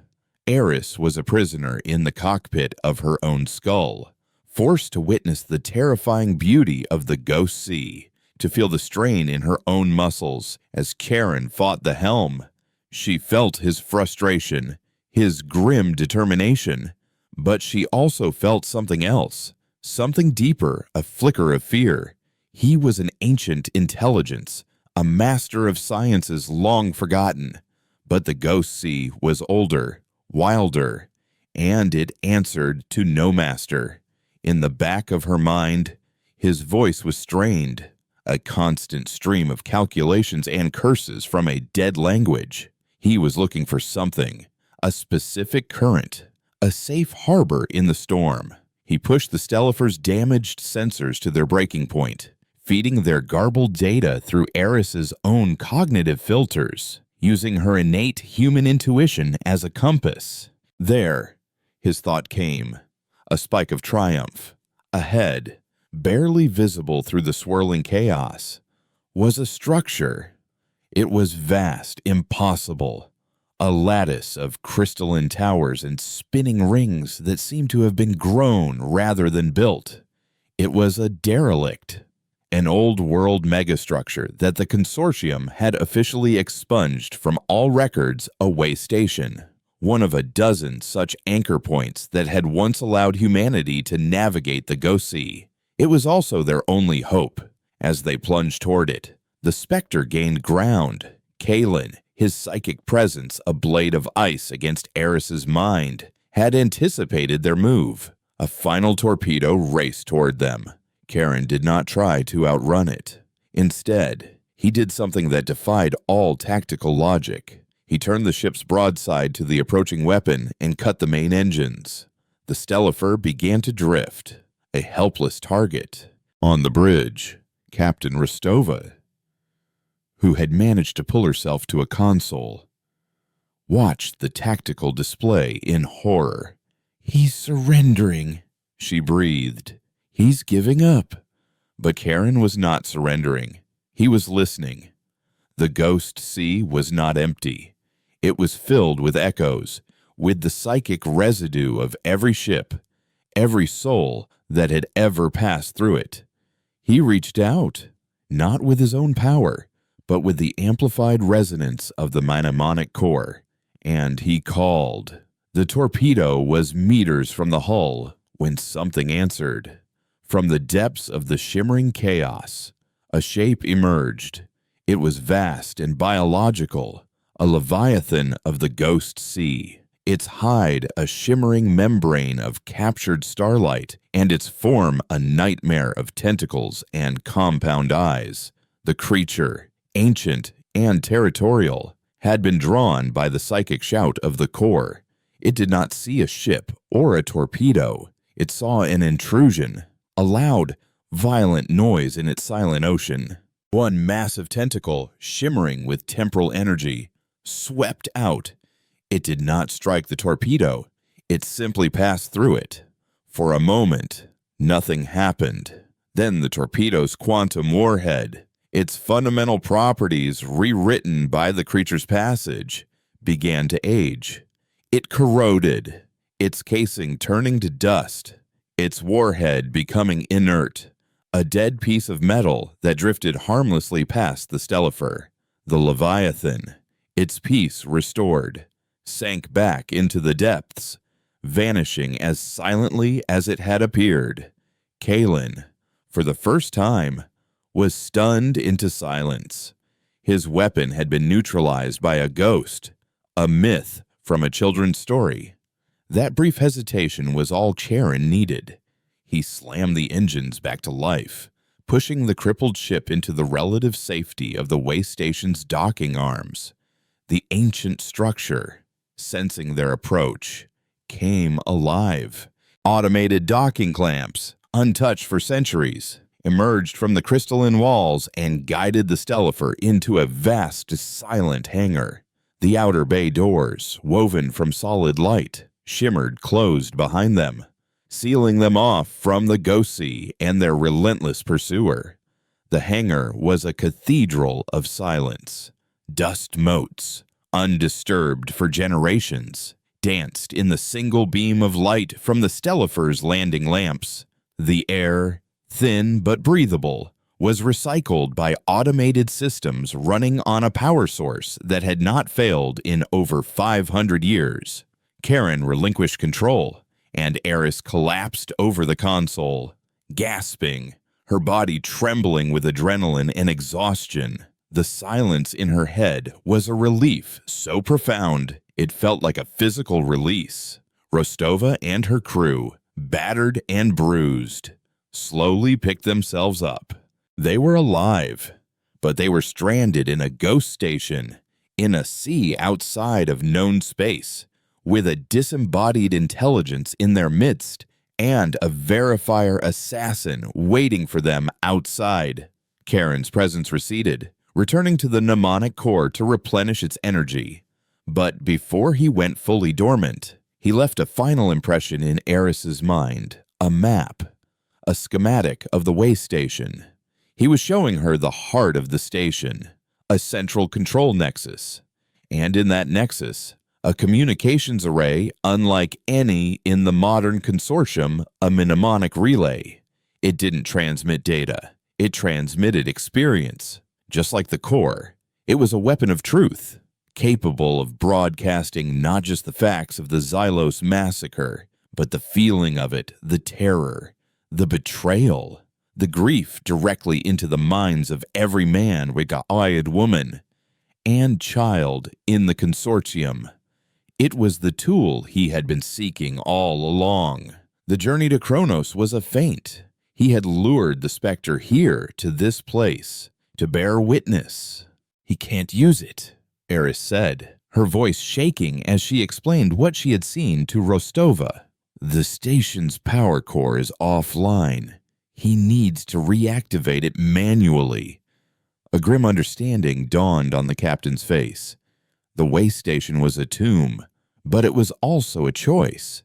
Speaker 1: Eris was a prisoner in the cockpit of her own skull, forced to witness the terrifying beauty of the Ghost Sea, to feel the strain in her own muscles as Charon fought the helm. She felt his frustration, his grim determination, but she also felt something else, something deeper, a flicker of fear. He was an ancient intelligence, a master of sciences long forgotten, but the Ghost Sea was older, wilder, and it answered to no master. In the back of her mind, his voice was strained, a constant stream of calculations and curses from a dead language. He was looking for something, a specific current, a safe harbor in the storm. He pushed the Stellifer's damaged sensors to their breaking point, feeding their garbled data through Eris's own cognitive filters, using her innate human intuition as a compass. There, his thought came, a spike of triumph. Ahead, barely visible through the swirling chaos, was a structure. It was vast, impossible, a lattice of crystalline towers and spinning rings that seemed to have been grown rather than built. It was a derelict, an old-world megastructure that the consortium had officially expunged from all records, a way station, one of a dozen such anchor points that had once allowed humanity to navigate the Ghost Sea. It was also their only hope. As they plunged toward it, the specter gained ground. Kalen, his psychic presence a blade of ice against Eris's mind, had anticipated their move. A final torpedo raced toward them. Charon did not try to outrun it. Instead, he did something that defied all tactical logic. He turned the ship's broadside to the approaching weapon and cut the main engines. The Stellifer began to drift, a helpless target. On the bridge, Captain Rostova, who had managed to pull herself to a console, watched the tactical display in horror. "He's surrendering," she breathed. "He's giving up." But Charon was not surrendering. He was listening. The Ghost Sea was not empty. It was filled with echoes, with the psychic residue of every ship, every soul that had ever passed through it. He reached out, not with his own power, but with the amplified resonance of the mnemonic core, and he called. The torpedo was meters from the hull when something answered. From the depths of the shimmering chaos, a shape emerged. It was vast and biological, a leviathan of the Ghost Sea, its hide a shimmering membrane of captured starlight, and its form a nightmare of tentacles and compound eyes. The creature, ancient and territorial, had been drawn by the psychic shout of the core. It did not see a ship or a torpedo. It saw an intrusion, a loud, violent noise in its silent ocean. One massive tentacle, shimmering with temporal energy, swept out. It did not strike the torpedo. It simply passed through it. For a moment, nothing happened. Then the torpedo's quantum warhead, its fundamental properties rewritten by the creature's passage, began to age. It corroded, its casing turning to dust, its warhead becoming inert, a dead piece of metal that drifted harmlessly past the Stellifer. The Leviathan, its peace restored, sank back into the depths, vanishing as silently as it had appeared. Kalen, for the first time, was stunned into silence. His weapon had been neutralized by a ghost, a myth from a children's story. That brief hesitation was all Charon needed. He slammed the engines back to life, pushing the crippled ship into the relative safety of the way station's docking arms. The ancient structure, sensing their approach, came alive. Automated docking clamps, untouched for centuries, emerged from the crystalline walls and guided the Stellifer into a vast, silent hangar. The outer bay doors, woven from solid light, shimmered closed behind them, sealing them off from the Ghost Sea and their relentless pursuer. The hangar was a cathedral of silence. Dust motes, undisturbed for generations, danced in the single beam of light from the Stellifer's landing lamps. The air, thin but breathable, was recycled by automated systems running on a power source that had not failed in over 500 years. Charon relinquished control, and Eris collapsed over the console, gasping, her body trembling with adrenaline and exhaustion. The silence in her head was a relief so profound it felt like a physical release. Rostova and her crew, battered and bruised, slowly picked themselves up. They were alive, but they were stranded in a ghost station, in a sea outside of known space, with a disembodied intelligence in their midst and a verifier assassin waiting for them outside. Charon's presence receded, returning to the mnemonic core to replenish its energy. But before he went fully dormant, he left a final impression in Eris's mind, a map, a schematic of the way station. He was showing her the heart of the station, a central control nexus, and in that nexus, a communications array unlike any in the modern consortium, a mnemonic relay. It didn't transmit data. It transmitted experience. Just like the core, it was a weapon of truth, capable of broadcasting not just the facts of the Xylos massacre, but the feeling of it, the terror, the betrayal, the grief directly into the minds of every man, eyed woman, and child in the consortium. It was the tool he had been seeking all along. The journey to Kronos was a feint. He had lured the Spectre here to this place to bear witness. He can't use it, Eris said, her voice shaking as she explained what she had seen to Rostova. The station's power core is offline. He needs to reactivate it manually. A grim understanding dawned on the captain's face. The way station was a tomb, but it was also a choice.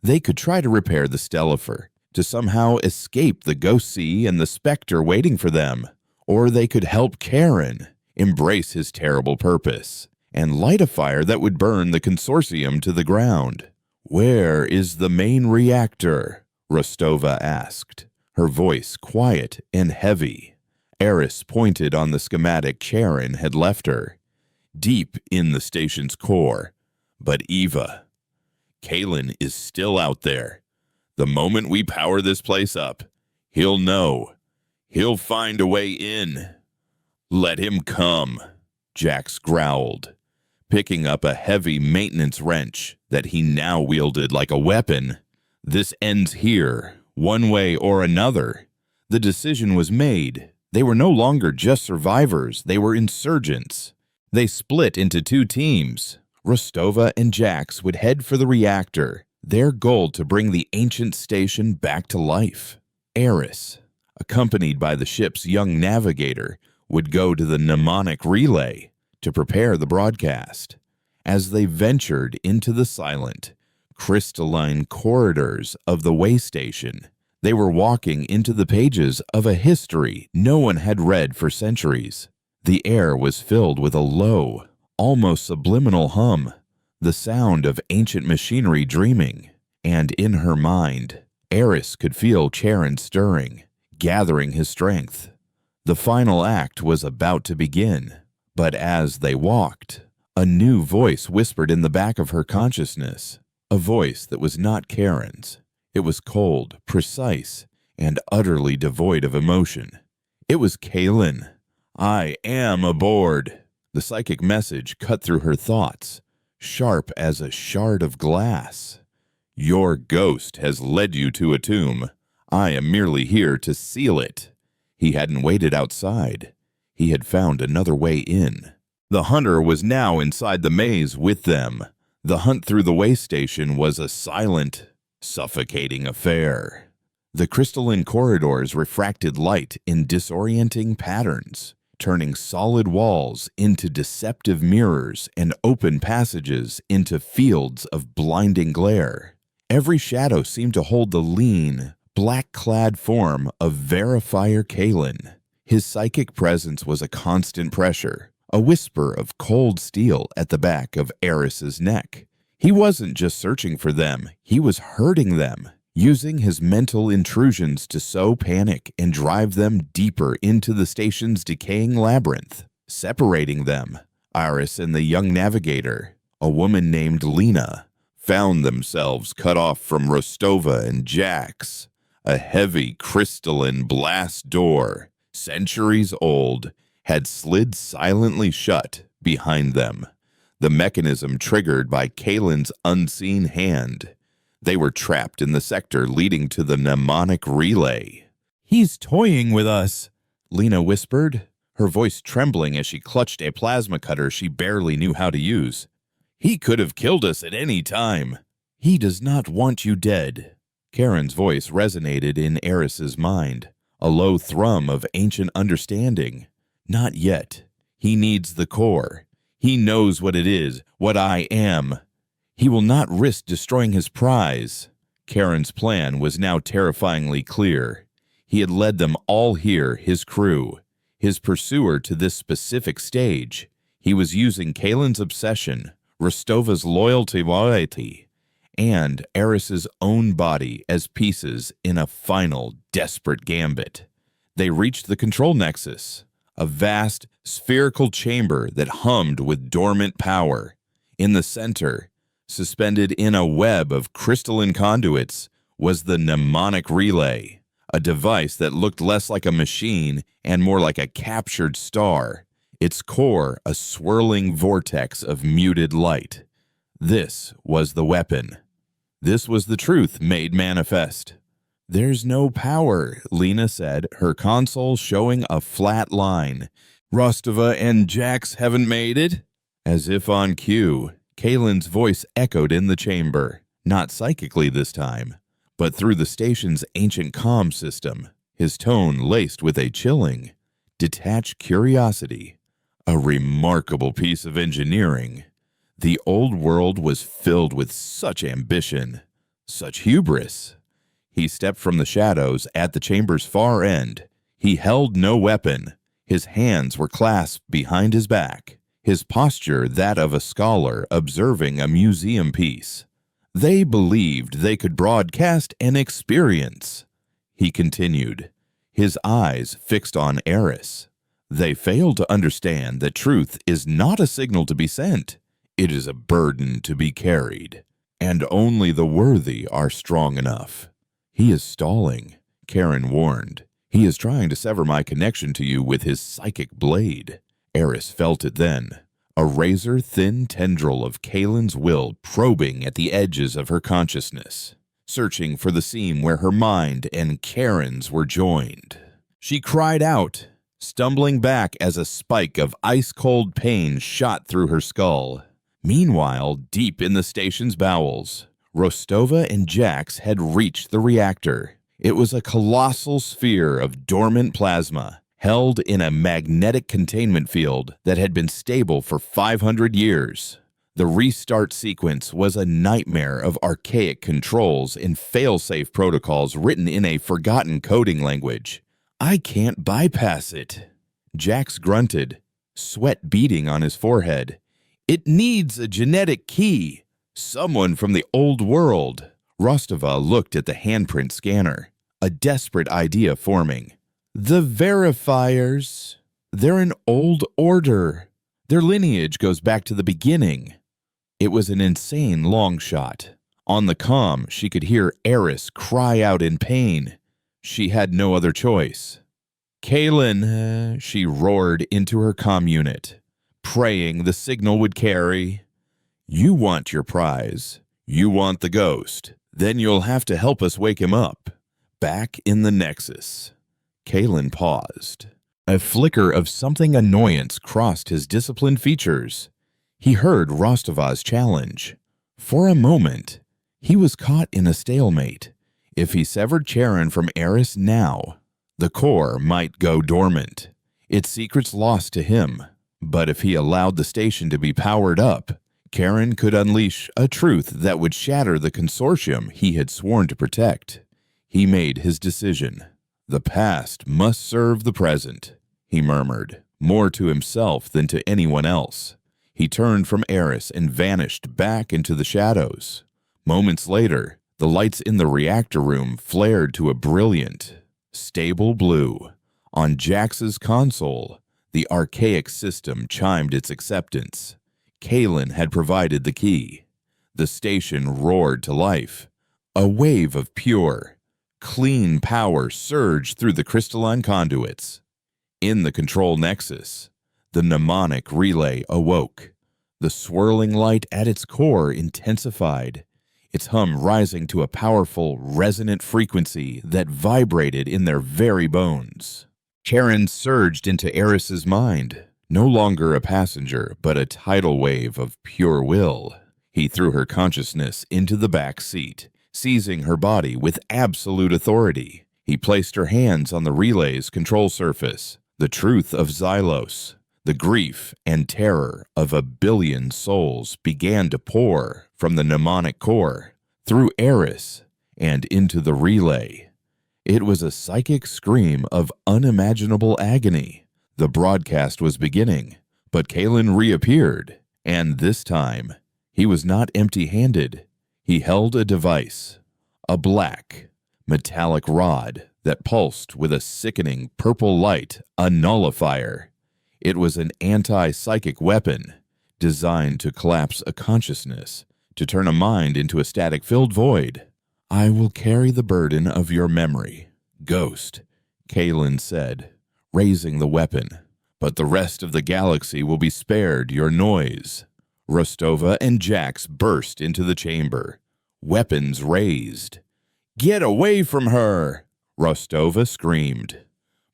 Speaker 1: They could try to repair the Stellifer, to somehow escape the Ghost Sea and the Spectre waiting for them, or they could help Charon embrace his terrible purpose and light a fire that would burn the consortium to the ground. "Where is the main reactor?" Rostova asked, her voice quiet and heavy. Eris pointed on the schematic Charon had left her. "Deep in the station's core. But Eva, Kalen is still out there. The moment we power this place up, he'll know. He'll find a way in." "Let him come," Jax growled, picking up a heavy maintenance wrench that he now wielded like a weapon. "This ends here, one way or another." The decision was made. They were no longer just survivors, they were insurgents. They split into two teams. Rostova and Jax would head for the reactor, their goal to bring the ancient station back to life. Eris, accompanied by the ship's young navigator, would go to the mnemonic relay to prepare the broadcast. As they ventured into the silent, crystalline corridors of the way station, they were walking into the pages of a history no one had read for centuries. The air was filled with a low, almost subliminal hum, the sound of ancient machinery dreaming, and in her mind, Eris could feel Charon stirring, gathering his strength. The final act was about to begin, but as they walked, a new voice whispered in the back of her consciousness, a voice that was not Charon's. It was cold, precise, and utterly devoid of emotion. It was Kalen. "I am aboard." The psychic message cut through her thoughts, sharp as a shard of glass. Your ghost has led you to a tomb. I am merely here to seal it." He hadn't waited outside. He had found another way in. The hunter was now inside the maze with them. The hunt through the way station was a silent, suffocating affair. The crystalline corridors refracted light in disorienting patterns, turning solid walls into deceptive mirrors and open passages into fields of blinding glare. Every shadow seemed to hold the lean, black-clad form of Verifier Kalen. His psychic presence was a constant pressure, a whisper of cold steel at the back of Eris's neck. He wasn't just searching for them, he was hurting them, using his mental intrusions to sow panic and drive them deeper into the station's decaying labyrinth. Separating them, Iris and the young navigator, a woman named Lena, found themselves cut off from Rostova and Jax. A heavy crystalline blast door, centuries old, had slid silently shut behind them, the mechanism triggered by Kalen's unseen hand. They were trapped in the sector leading to the mnemonic relay. "He's toying with us," Lena whispered, her voice trembling as she clutched a plasma cutter she barely knew how to use. "He could have killed us at any time." "He does not want you dead." Karen's voice resonated in Eris's mind, a low thrum of ancient understanding. "Not yet. He needs the core. He knows what it is, what I am. He will not risk destroying his prize." Karen's plan was now terrifyingly clear. He had led them all here, his crew, his pursuer to this specific stage. He was using Kalen's obsession, Rostova's loyalty, and Eris's own body as pieces in a final, desperate gambit. They reached the control nexus, a vast, spherical chamber that hummed with dormant power. In the center, suspended in a web of crystalline conduits, was the mnemonic relay, a device that looked less like a machine and more like a captured star, its core a swirling vortex of muted light. This was the weapon. This was the truth made manifest. "There's no power," Lena said, her console showing a flat line. "Rostova and Jax haven't made it?" As if on cue, Kalen's voice echoed in the chamber, not psychically this time, but through the station's ancient comm system, his tone laced with a chilling, detached curiosity. A remarkable piece of engineering. The old world was filled with such ambition, such hubris. He stepped from the shadows at the chamber's far end. He held no weapon. His hands were clasped behind his back, his posture that of a scholar observing a museum piece. They believed they could broadcast an experience. He continued, his eyes fixed on Eris. They failed to understand that truth is not a signal to be sent. It is a burden to be carried, and only the worthy are strong enough. "He is stalling," Karen warned. "He is trying to sever my connection to you with his psychic blade." Eris felt it then, a razor-thin tendril of Kalen's will probing at the edges of her consciousness, searching for the seam where her mind and Karen's were joined. She cried out, stumbling back as a spike of ice-cold pain shot through her skull. Meanwhile, deep in the station's bowels, Rostova and Jax had reached the reactor. It was a colossal sphere of dormant plasma, held in a magnetic containment field that had been stable for 500 years. The restart sequence was a nightmare of archaic controls and fail-safe protocols written in a forgotten coding language. "I can't bypass it." Jax grunted, sweat beading on his forehead. "It needs a genetic key. Someone from the old world." Rostova looked at the handprint scanner, a desperate idea forming. "The Verifiers. They're an old order. Their lineage goes back to the beginning." It was an insane long shot. On the comm, she could hear Eris cry out in pain. She had no other choice. "Kalen," she roared into her comm unit, praying the signal would carry. "You want your prize. You want the ghost. Then you'll have to help us wake him up. Back in the Nexus. Kalen paused. A flicker of something annoyance crossed his disciplined features. He heard Rostov's challenge. For a moment, he was caught in a stalemate. If he severed Charon from Eris now, the core might go dormant, its secrets lost to him. But if he allowed the station to be powered up, Charon could unleash a truth that would shatter the consortium he had sworn to protect. He made his decision. The past must serve the present, he murmured, more to himself than to anyone else. He turned from Eris and vanished back into the shadows. Moments later, the lights in the reactor room flared to a brilliant, stable blue. On Jax's console, the archaic system chimed its acceptance. Kalen had provided the key. The station roared to life. A wave of pure, clean power surged through the crystalline conduits. In the control nexus, the mnemonic relay awoke. The swirling light at its core intensified, its hum rising to a powerful, resonant frequency that vibrated in their very bones. Charon surged into Eris's mind, no longer a passenger, but a tidal wave of pure will. He threw her consciousness into the back seat, seizing her body with absolute authority. He placed her hands on the relay's control surface. The truth of Xylos, the grief and terror of a billion souls began to pour from the mnemonic core, through Eris, and into the relay. It was a psychic scream of unimaginable agony. The broadcast was beginning, but Kalen reappeared, and this time, he was not empty-handed. He held a device, a black, metallic rod that pulsed with a sickening purple light, a nullifier. It was an anti-psychic weapon, designed to collapse a consciousness, to turn a mind into a static-filled void. "I will carry the burden of your memory, Ghost," Kalen said, raising the weapon. "But the rest of the galaxy will be spared your noise." Rostova and Jax burst into the chamber, weapons raised. "Get away from her!" Rostova screamed.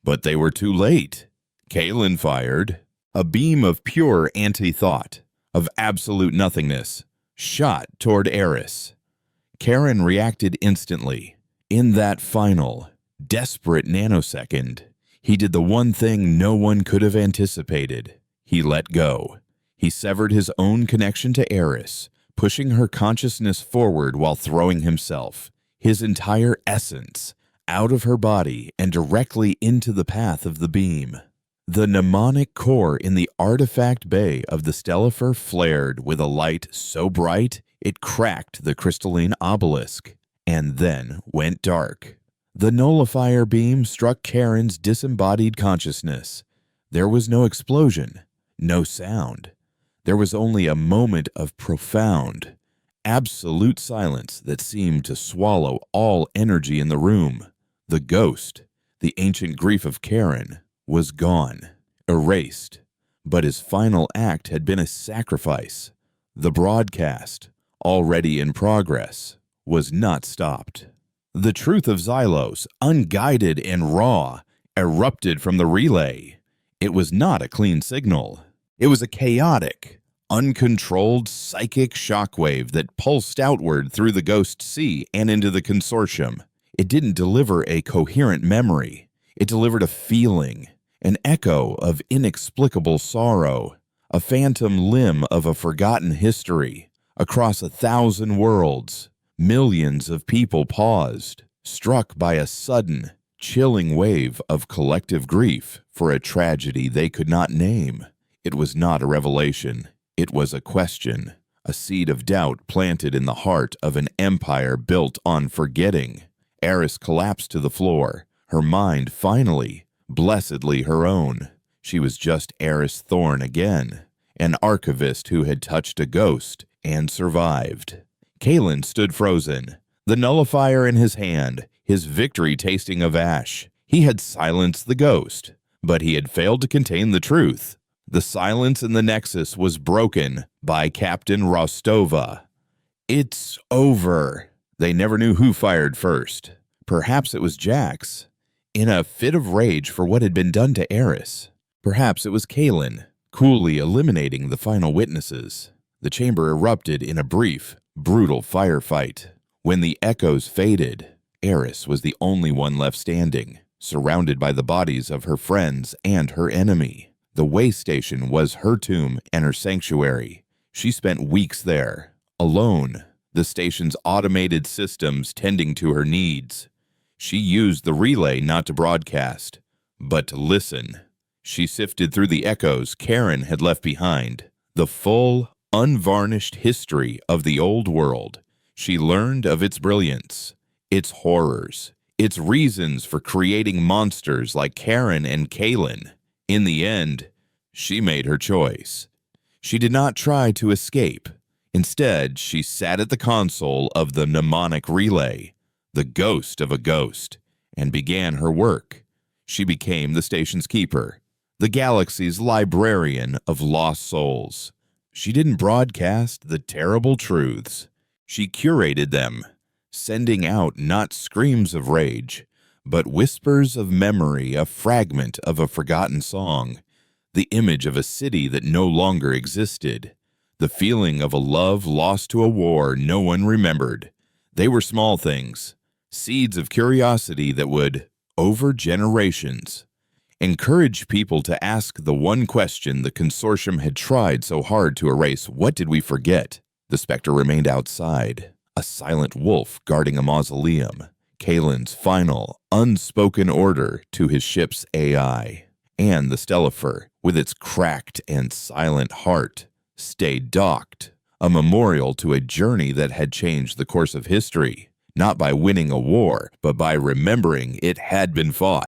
Speaker 1: But they were too late. Kalen fired. A beam of pure anti-thought, of absolute nothingness, shot toward Eris. Karen reacted instantly. In that final, desperate nanosecond, he did the one thing no one could have anticipated. He let go. He severed his own connection to Eris, pushing her consciousness forward while throwing himself, his entire essence, out of her body and directly into the path of the beam. The mnemonic core in the artifact bay of the Stellifer flared with a light so bright it cracked the crystalline obelisk, and then went dark. The nullifier beam struck Karen's disembodied consciousness. There was no explosion, no sound. There was only a moment of profound, absolute silence that seemed to swallow all energy in the room. The ghost, the ancient grief of Karen, was gone, erased. But his final act had been a sacrifice. The broadcast, already in progress, was not stopped. The truth of Xylos, unguided and raw, erupted from the relay. It was not a clean signal. It was a chaotic, uncontrolled psychic shockwave that pulsed outward through the Ghost Sea and into the consortium. It didn't deliver a coherent memory. It delivered a feeling, an echo of inexplicable sorrow, a phantom limb of a forgotten history. Across 1,000 worlds, millions of people paused, struck by a sudden, chilling wave of collective grief for a tragedy they could not name. It was not a revelation. It was a question, a seed of doubt planted in the heart of an empire built on forgetting. Eris collapsed to the floor, her mind finally, blessedly her own. She was just Eris Thorne again, an archivist who had touched a ghost and survived. Kalen stood frozen, the nullifier in his hand, his victory tasting of ash. He had silenced the ghost, but he had failed to contain the truth. The silence in the Nexus was broken by Captain Rostova. "It's over," They never knew who fired first. Perhaps it was Jax, in a fit of rage for what had been done to Eris. Perhaps it was Kaelin, coolly eliminating the final witnesses. The chamber erupted in a brief, brutal firefight. When the echoes faded, Eris was the only one left standing, surrounded by the bodies of her friends and her enemy. The way station was her tomb and her sanctuary. She spent weeks there, alone, the station's automated systems tending to her needs. She used the relay not to broadcast, but to listen. She sifted through the echoes Karen had left behind, the full, unvarnished history of the old world. She learned of its brilliance, its horrors, its reasons for creating monsters like Karen and Kaelin. In the end, she made her choice. She did not try to escape. Instead, she sat at the console of the mnemonic relay, the ghost of a ghost, and began her work. She became the station's keeper, the galaxy's librarian of lost souls. She didn't broadcast the terrible truths. She curated them, sending out not screams of rage, but whispers of memory, a fragment of a forgotten song, the image of a city that no longer existed, the feeling of a love lost to a war no one remembered. They were small things, seeds of curiosity that would, over generations, encourage people to ask the one question the consortium had tried so hard to erase. What did we forget? The specter remained outside, a silent wolf guarding a mausoleum, Kaelin's final, unspoken order to his ship's AI. And the Stellifer, with its cracked and silent heart, stayed docked, a memorial to a journey that had changed the course of history, not by winning a war, but by remembering it had been fought.